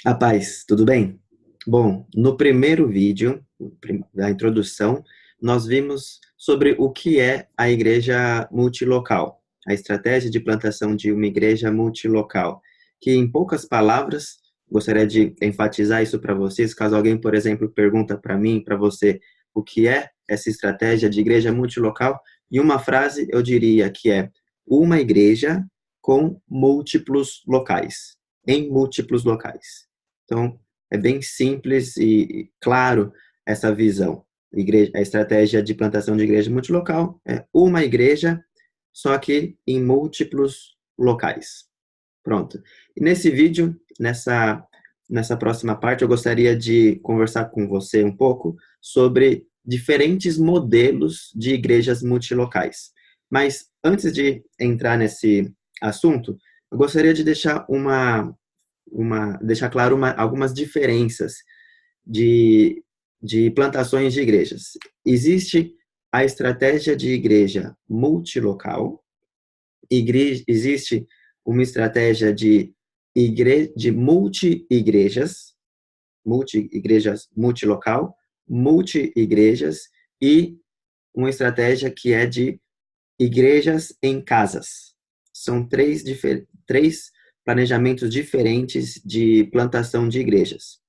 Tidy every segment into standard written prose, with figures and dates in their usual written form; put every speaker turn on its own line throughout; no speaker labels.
A paz, tudo bem? Bom, no primeiro vídeo, da introdução, nós vimos sobre o que é a igreja multilocal, a estratégia de plantação de uma igreja multilocal, que em poucas palavras, gostaria de enfatizar isso para vocês, caso alguém, por exemplo, pergunta para mim, para você, o que é essa estratégia de igreja multilocal, em uma frase eu diria que é uma igreja com múltiplos locais, em múltiplos locais. Então, é bem simples e claro essa visão. A estratégia de plantação de igreja multilocal é uma igreja, só que em múltiplos locais. Pronto. E nesse vídeo, nessa próxima parte, eu gostaria de conversar com você um pouco sobre diferentes modelos de igrejas multilocais. Mas antes de entrar nesse assunto, eu gostaria de deixar claro algumas diferenças de, de plantações de igrejas. Existe a estratégia de igreja multilocal, existe uma estratégia de multi-igrejas multilocal, multi-igrejas e uma estratégia que é de igrejas em casas. São três planejamentos diferentes de plantação de igrejas.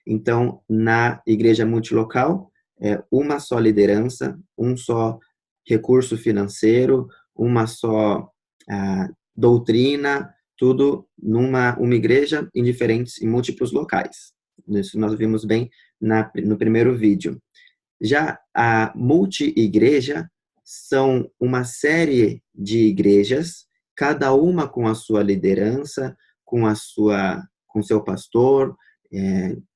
Então, na igreja multilocal, é uma só liderança, um só recurso financeiro, uma só doutrina, tudo numa uma igreja em múltiplos locais. Isso nós vimos bem no primeiro vídeo. Já a multi-igreja são uma série de igrejas, cada uma com a sua liderança, com seu pastor,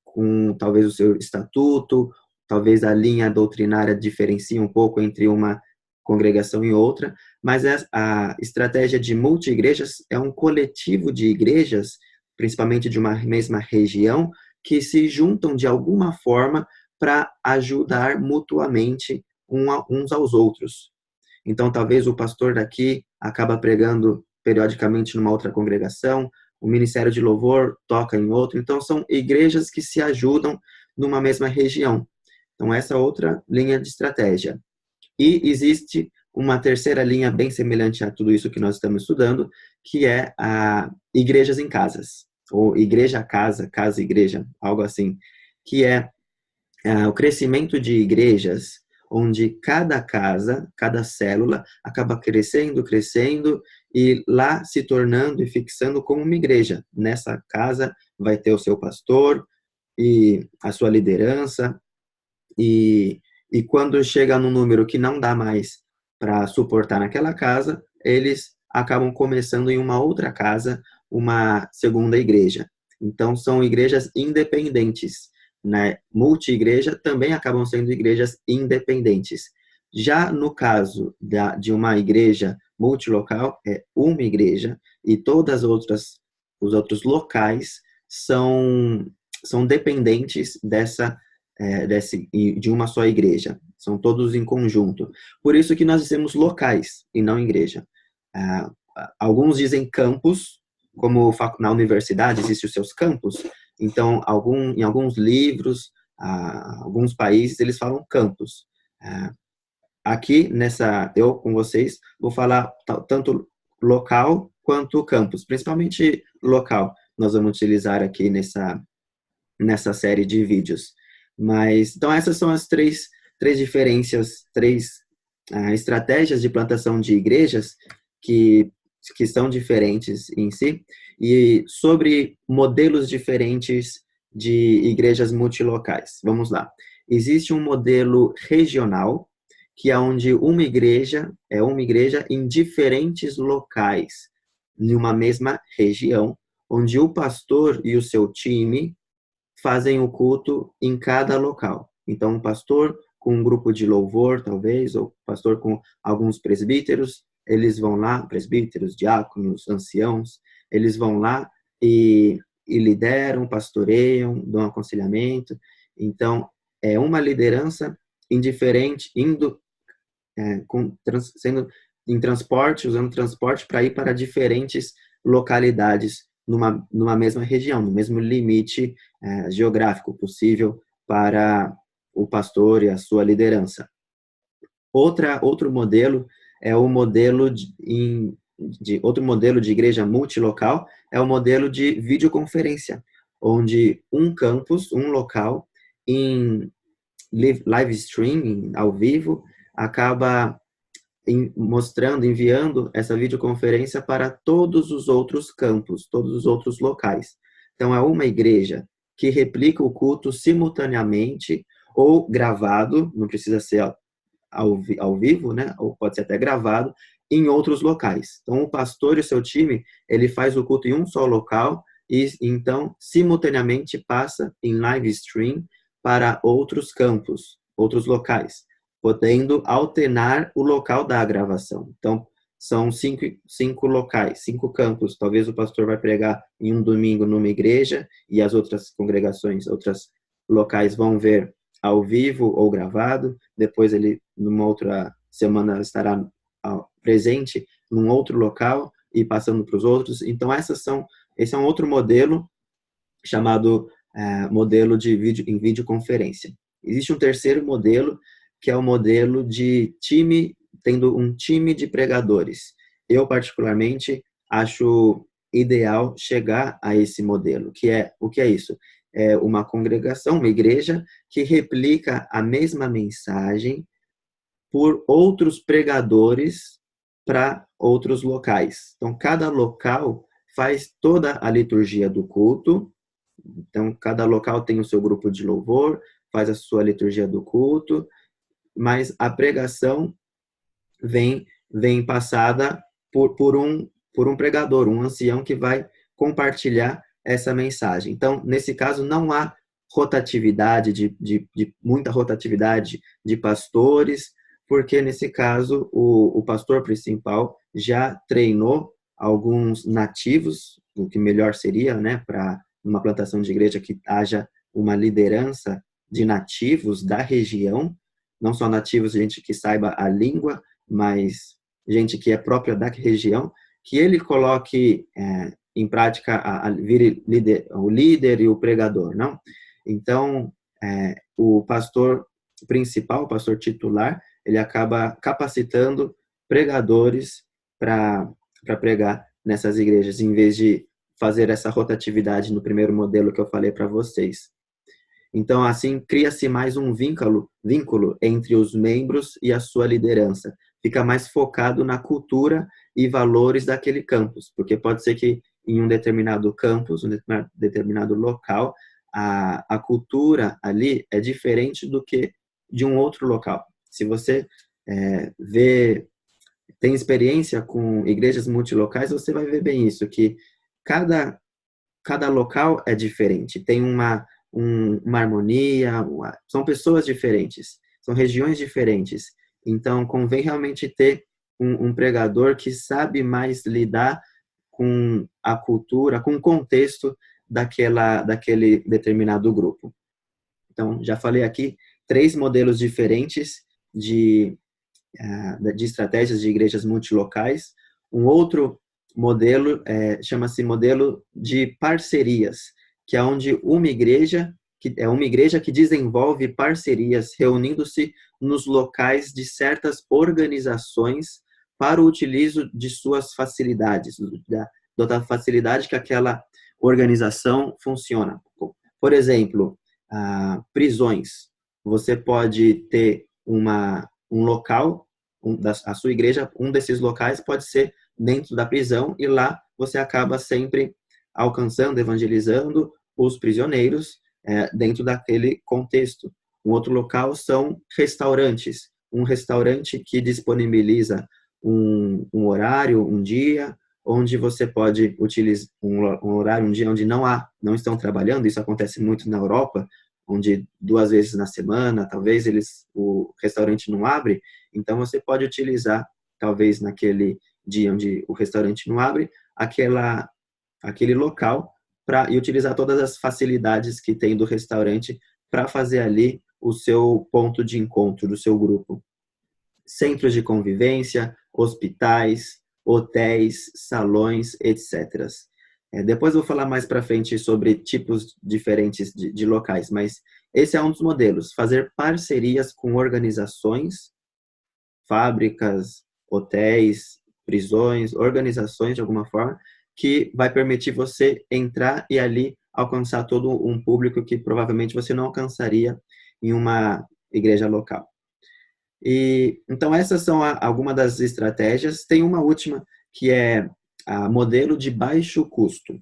com talvez o seu estatuto, talvez a linha doutrinária diferencie um pouco entre uma congregação e outra, mas a estratégia de multi-igrejas é um coletivo de igrejas, principalmente de uma mesma região, que se juntam de alguma forma para ajudar mutuamente uns aos outros. Então, talvez o pastor daqui acaba pregando periodicamente numa outra congregação, o ministério de louvor toca em outro. Então, são igrejas que se ajudam numa mesma região. Então, essa é outra linha de estratégia. E existe uma terceira linha bem semelhante a tudo isso que nós estamos estudando, que é a igrejas em casas, ou igreja casa, casa igreja, algo assim, que é o crescimento de igrejas onde cada casa, cada célula acaba crescendo, crescendo e lá se tornando e fixando como uma igreja. Nessa casa vai ter o seu pastor e a sua liderança e quando chega num número que não dá mais para suportar naquela casa, eles acabam começando em uma outra casa, uma segunda igreja. Então, são igrejas independentes. Na multi-igreja também acabam sendo igrejas independentes. Já no caso de uma igreja multilocal, é uma igreja e todas os outros locais são dependentes de uma só igreja. São todos em conjunto. Por isso que nós dizemos locais e não igreja. Alguns dizem campus, como na universidade existem os seus campos. Então, em alguns livros, alguns países, eles falam campus. Aqui, eu com vocês, vou falar tanto local quanto campus, principalmente local. Nós vamos utilizar aqui nessa série de vídeos. Mas, então, essas são as três diferenças, três estratégias de plantação de igrejas que são diferentes em si, e sobre modelos diferentes de igrejas multilocais. Vamos lá. Existe um modelo regional, que é onde uma igreja é uma igreja em diferentes locais, em uma mesma região, onde o pastor e o seu time fazem o culto em cada local. Então, um pastor com um grupo de louvor, talvez, ou pastor com alguns presbíteros, eles vão lá, presbíteros, diáconos, anciãos, eles vão lá e lideram, pastoreiam, dão aconselhamento. Então, é uma liderança indiferente, sendo em transporte, usando transporte para ir para diferentes localidades numa mesma região, no mesmo limite geográfico possível para o pastor e a sua liderança. Outro modelo é o modelo outro modelo de igreja multilocal é o modelo de videoconferência, onde um campus, um local, em live streaming, ao vivo, acaba enviando essa videoconferência para todos os outros campos, todos os outros locais. Então, é uma igreja que replica o culto simultaneamente ou gravado, não precisa ser ao vivo, né? Ou pode ser até gravado, em outros locais. Então, o pastor e o seu time, ele faz o culto em um só local e, então, simultaneamente passa em live stream para outros campos, outros locais, podendo alternar o local da gravação. Então, são cinco locais, 5 campos. Talvez o pastor vai pregar em um domingo numa igreja e as outras congregações, outros locais vão ver ao vivo ou gravado. Depois ele, numa outra semana, estará presente num outro local e passando para os outros. Então, esse é um outro modelo chamado modelo de em videoconferência. Existe um terceiro modelo, que é o modelo de time, tendo um time de pregadores. Eu, particularmente, acho ideal chegar a esse modelo, o que é isso? É uma congregação, uma igreja, que replica a mesma mensagem por outros pregadores para outros locais. Então, cada local faz toda a liturgia do culto. Então, cada local tem o seu grupo de louvor, faz a sua liturgia do culto, mas a pregação vem passada por um pregador, um ancião que vai compartilhar essa mensagem. Então, nesse caso, não há rotatividade, de muita rotatividade de pastores, porque nesse caso o pastor principal já treinou alguns nativos, o que melhor seria, né, para uma plantação de igreja que haja uma liderança de nativos da região, não só nativos, gente que saiba a língua, mas gente que é própria da região, que ele coloque em prática o líder e o pregador, não? Então, o pastor principal, o pastor titular, ele acaba capacitando pregadores para pregar nessas igrejas, em vez de fazer essa rotatividade no primeiro modelo que eu falei para vocês. Então, assim, cria-se mais um vínculo entre os membros e a sua liderança. Fica mais focado na cultura e valores daquele campus, porque pode ser que em um determinado campus, um determinado local, a cultura ali é diferente do que de um outro local. Se você tem experiência com igrejas multilocais, você vai ver bem isso, que cada local é diferente, tem uma harmonia, são pessoas diferentes, são regiões diferentes. Então, convém realmente ter um pregador que sabe mais lidar com a cultura, com o contexto daquele determinado grupo. Então, já falei aqui 3 modelos diferentes de estratégias de igrejas multilocais. Um outro modelo chama-se modelo de parcerias, que é onde uma igreja que desenvolve parcerias, reunindo-se nos locais de certas organizações para o utilizo de suas facilidades, da facilidade que aquela organização funciona. Por exemplo, prisões. Você pode ter um local, a sua igreja, um desses locais pode ser dentro da prisão, e lá você acaba sempre alcançando, evangelizando os prisioneiros dentro daquele contexto. Um outro local são restaurantes. Um restaurante que disponibiliza um horário, um dia, onde você pode utilizar um horário, um dia onde não estão trabalhando. Isso acontece muito na Europa, onde 2 vezes na semana, talvez o restaurante não abre. Então você pode utilizar, talvez naquele dia onde o restaurante não abre, aquele local e utilizar todas as facilidades que tem do restaurante para fazer ali o seu ponto de encontro do seu grupo. Centros de convivência, hospitais, hotéis, salões, etc. Depois eu vou falar mais para frente sobre tipos diferentes de locais, mas esse é um dos modelos, fazer parcerias com organizações, fábricas, hotéis, prisões, organizações de alguma forma, que vai permitir você entrar e ali alcançar todo um público que provavelmente você não alcançaria em uma igreja local. E então essas são algumas das estratégias. Tem uma última que é a modelo de baixo custo,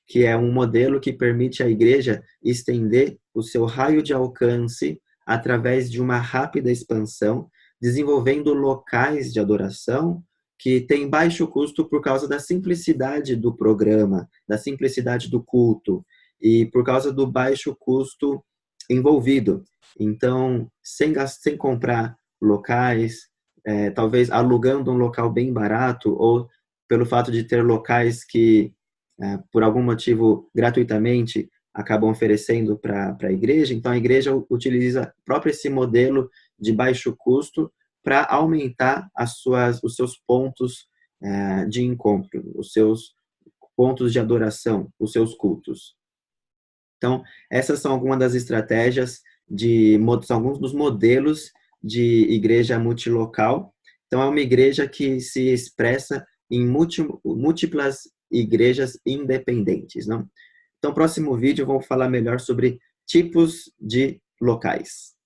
que é um modelo que permite à igreja estender o seu raio de alcance através de uma rápida expansão, desenvolvendo locais de adoração que têm baixo custo por causa da simplicidade do programa, da simplicidade do culto e por causa do baixo custo envolvido. Então, sem comprar locais, talvez alugando um local bem barato ou pelo fato de ter locais que por algum motivo, gratuitamente, acabam oferecendo para a igreja. Então, a igreja utiliza próprio esse modelo de baixo custo para aumentar os seus pontos de encontro, os seus pontos de adoração, os seus cultos. Então, essas são algumas das estratégias, são alguns dos modelos de igreja multilocal. Então, é uma igreja que se expressa em múltiplas igrejas independentes, não? Então, no próximo vídeo, eu vou falar melhor sobre tipos de locais.